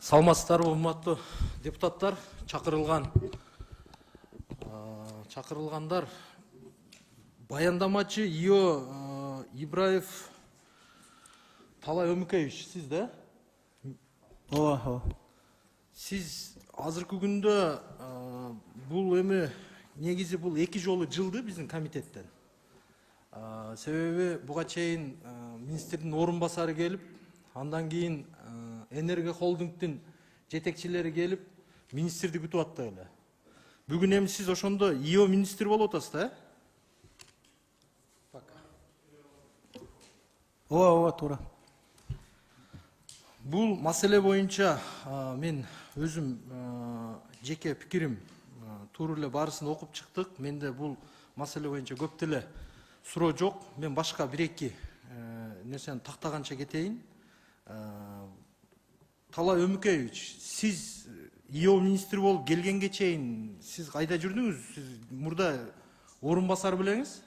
Саламатсыздарбы, урматтуу депутаттар, чакырылгандар. Баяндамачы ИО Ибраев Талай Өмүкеевич, сиз да? Ооба. Сиз азыркы күндө бул эми негизи бул 2 жолу жылды биздин комитеттен. Себеби буга чейин министрдин орун басары келип, андан кийин Энерго холдингдин жетекчилери келип, министрди күтүп атты эле. Бүгүн эми сиз ошондо ИО министр болуп атасыз да? Ооба, туура. Бул маселе боюнча мен өзүм жеке пикирим туура эле баарысын окуп чыктык. Менде бул маселе боюнча көп деле суроо жок. Мен башка 1-2 нерсени тактаганча кетейин. Талай Өмүкеевич, сиз ИО министр болуп келгенге чейин сиз кайда жүрдүңүз? Сиз мурда орун басар белеңиз?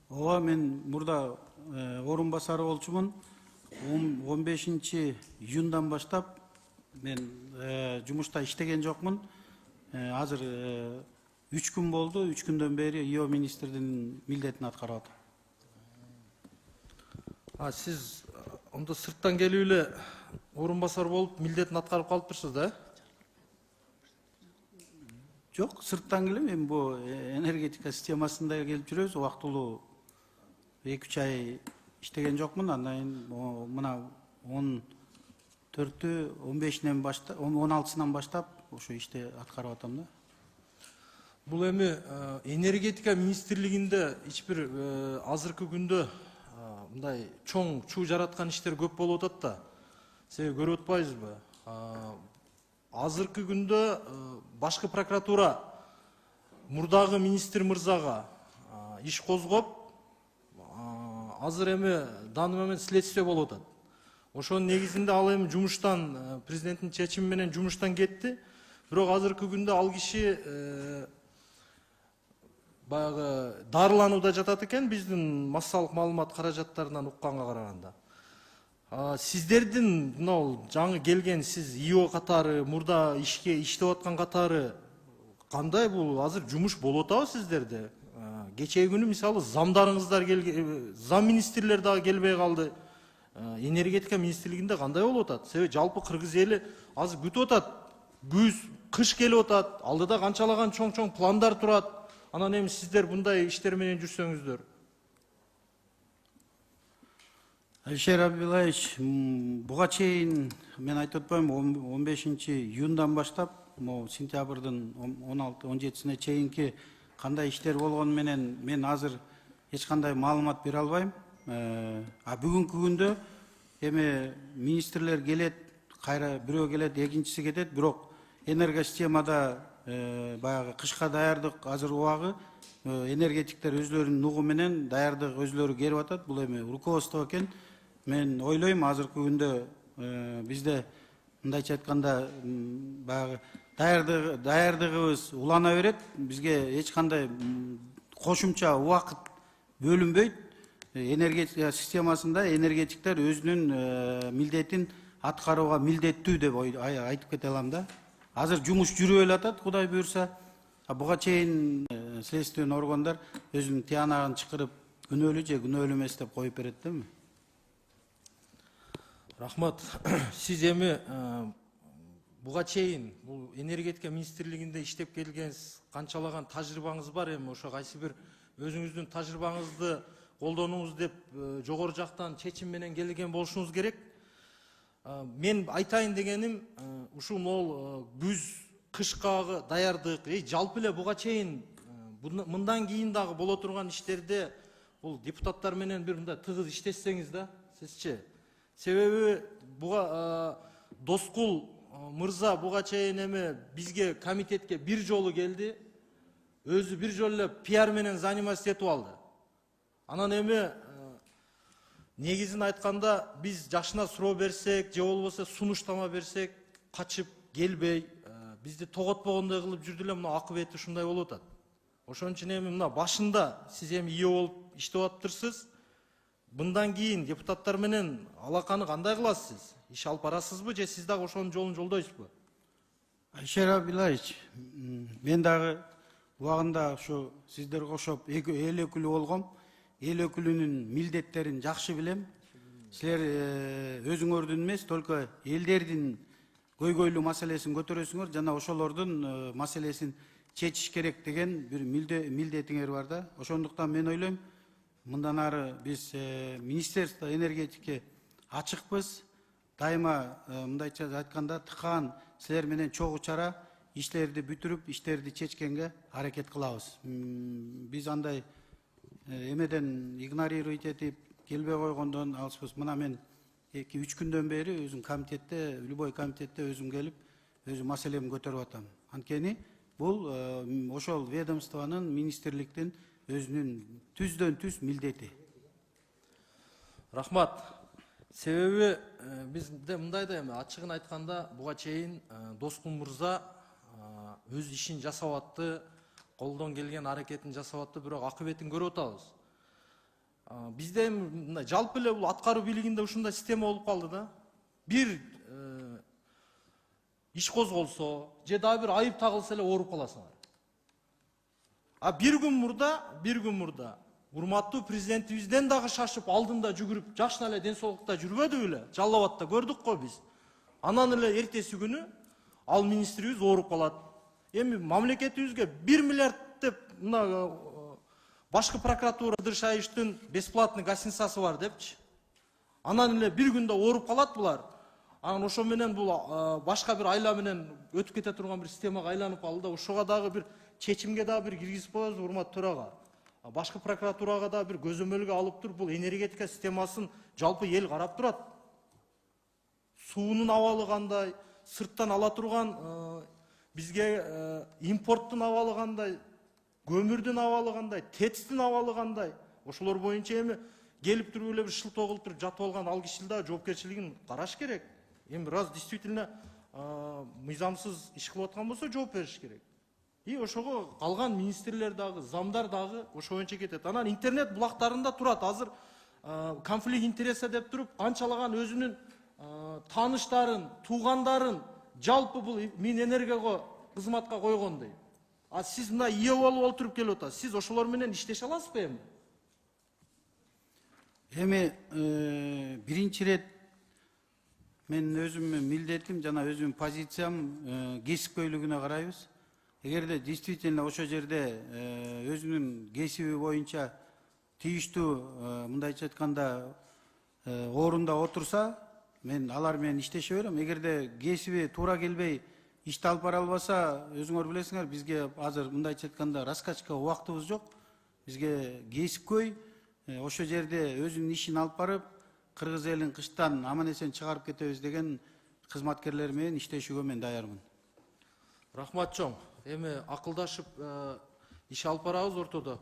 Ооба, мен мурда орун басары болчумун. 15 июндан баштап мен жумушта иштеген жокмун. Азыр 3 күн болду. 3 күндөн бери ИО министрдин милдетин аткарып атам. Сиз онда сырттан келип эле орун басар болуп милдетин аткарып калыптырсыз да? Жок, сырттан келем. Мен бу энергетика системасында келип жүрөбүз. Убактылуу 2-3 ай иштеген жокмун. Андан кийин мына 14-тү 15-нен баштап, 16-сынан баштап ошо ишти аткарып атам да. Бул эми энергетика министрлигинде эч бир азыркы күндө мындай чоң чуу жараткан иштер көп болуп атат да. Себеби көрүп атпайсызбы? Азыркы күндө башкы прокуратура мурдагы министр мырзага иш козгоп, азыр эми данный момент следствие болуп атат. Ошонун негизинде ал эми жумуштан, президенттин чечими менен жумуштан кетти. Бирок азыркы күндө ал киши баягы дарыланууда жатат экен, биздин массалык маалымат каражаттарынан укканга караганда. Сиздердин мынау жаңы келген сиз ИО катары, мурда иштеп аткан катары кандай бул азыр жумуш болуп атабы сиздерде? Кечээ күнү мисалы замдарыңыздар зам министрлер дагы келбей калды. Энергетика министрлигинде кандай болуп атат? Себеби жалпы кыргыз эли азыр күтүп атат. Күз, кыш келип атат. Алдыда канчалаган чоң-чоң пландар турат. Анан эми сиздер мындай иштер менен жүрсөңүздөр. Алишер Абдуллаевич, буга чейин мен айтып атпаймынбы, 15 июндан баштап, сентябрдын 16-17-сине чейинки кандай иштер болгону менен мен азыр эч кандай маалымат бере албайм. Бүгүнкү күндө эми министрлер келет, кайра бирөө келет, экинчиси кетет, бирок энергосистемада баягы кышка даярдык азыр убагы энергетиктер өзлөрүнүн нугу менен даярдык өзлөрү керип атат. Бул эми руководство экен. Мен ойлойм азыркы күндө бизде мындайча айтканда баягы даярдыгыбыз улана берет. Бизге эч кандай кошумча убакыт бөлүнбөйт. Энергетика системасында энергетиктер өзүнүн милдетин аткарууга милдеттүү деп айтып кете алам да. Азыр жумуш жүрүп эле атат, Кудай буйрса. Буга чейин следственный органдар өзүнүн тыянагын чакырып күнөөлүү же күнөөлүү эмес деп коюп берет да. Рахмат. Сиз эми буга чейин бул энергетика министрлигинде иштеп келгенсиз, канчалаган тажрыйбаңыз бар? Эми ошо кайсы бир өзүңүздүн тажрыйбаңызды колдонуңуз деп жогору жактан чечим менен келген болушуңуз керек. Мен айтайын дегеним, ушул могул күз, кышкагы даярдык, жалпы эле буга чейин мындан кийин дагы боло турган иштерде бул депутаттар менен бир мындай тыгыз иштесеңиз да, сизчи? Себеби буга Доскул мырза буга чейин эми бизге комитетке 1 жолу келди. Өзү 1 жолу эле пиар менен заниматься этип алды. Анан эми негизин айтканда биз жашына суроо берсек, же болбосо сунуштама берсек, качып келбей, бизди тоготпогондой кылып жүрдү эле. Мына акыбети ушундай болуп атат. Ошон үчүн эми мына башында сиз эми ИО болуп иштеп атыптырсыз. Мындан кийин депутаттар менен алаканы кандай кыласыз? иш алып барасызбы же сиз дагы ошонун жолун жолдойсузбу? Айшер Абдуллаевич, мен дагы убагында ушу сиздерге окшоп эл өкүлү болгом. Эл өкүлүнүн милдеттерин жакшы билем. Силер өзүңөрдүн эмес, только элдердин көйгөйлүү маселесин көтөрөсүңөр жана ошолордун маселесин чечиш керек деген бир милдетиңер бар да. Ошондуктан мен ойлойм, мындан ары биз Министерство энергетики ачыкпыз. Дайыма мындайча айтканда тыкаан силер менен чогуу чара иштерди бүтүрүп, иштерди чечкенге аракет кылабыз. Биз андай эмеден игнорировать этип келбей койгондон алыспыз. Мына мен 2-3 күндөн бери өзүм комитетте, любой комитетте өзүм келип, өзүм маселемди көтөрүп атам. Анткени бул ошол ведомствонун, министрликтин өзүнүн түздөн түз милдети. Рахмат. Себеби бизде мындай да эми ачыгын айтканда буга чейин Доскун мырза өз ишин жасап атты, колдон келген аракетин жасап атты, бирок акыбетин көрүп атабыз. Бизде эми жалпы эле бул аткаруу бийлигинде ушундай система болуп калды да. Бир иш козголсо, же дагы бир айып тагылса эле ооруп каласыңар. Бир күн мурда урматтуу президентибизден дагы шашып алдында жүгүрүп, жакшына эле ден соолукта жүрбөдү беле? Жалал Абадта көрдүк го биз. Анан эле эртеси күнү ал министрибиз ооруп калат. Эми мамлекетибизге 1 миллиард деп мына башкы прокуратура Дыршаевичтин бесплатный гостиницасы бар депчи. Анан эле бир күндө ооруп калат булар. Анан ошо менен бул башка бир айла менен өтүп кете турган бир системага айланып калды да. Ошого дагы бир чечимге дагы бир киргизип коебуз, урматтуу төрага. Башкы прокуратурага да бир көзөмөлгө алып туруп, бул энергетика системасын жалпы эл карап турат. Суунун абалы кандай, сырттан ала турган бизге импорттун абалы кандай, көмүрдүн абалы кандай, ТЭЦтин абалы кандай. Ошолор боюнча эми келип туруп эле бир шылтоо кылып туруп жатып алган ал киши да жоопкерчилигин караш керек. Эми раз действительно мыйзамсыз иш кылып аткан болсо жооп бериш керек. И ошого калган министрлер дагы, замдар дагы ошо боюнча кетет. Анан интернет булактарында турат. Азыр конфликт интереса деп туруп, канчалаган өзүнүн тааныштарын, туугандарын жалпы бул Минэнергого кызматка койгон дейт. Сиз мына ие болуп олтуруп келип атасыз. Сиз ошолор менен иштеше аласызбы эми? Эми биринчи ирет мен өзүмдүн милдетим жана өзүмдүн позициям кесипкөйлүгүнө карайбыз. Эгерде действительно ошо жерде өзүнүн кесиби боюнча тийиштүү мындайча айтканда орунда отурса, мен алар менен иштеше берем. Эгерде кесиби туура келбей ишти алып бара албаса, өзүңөр билесиңер, бизге азыр мындайча айтканда раскачка убактыбыз жок. Бизге кесипкөй ошо жерде өзүнүн ишин алып барып, кыргыз элин кыштан аман эсен чыгарып кетебиз деген кызматкерлер менен иштешүүгө мен даярмын. Рахмат чоң. Эми акылдашып иш алып барабыз ортодо.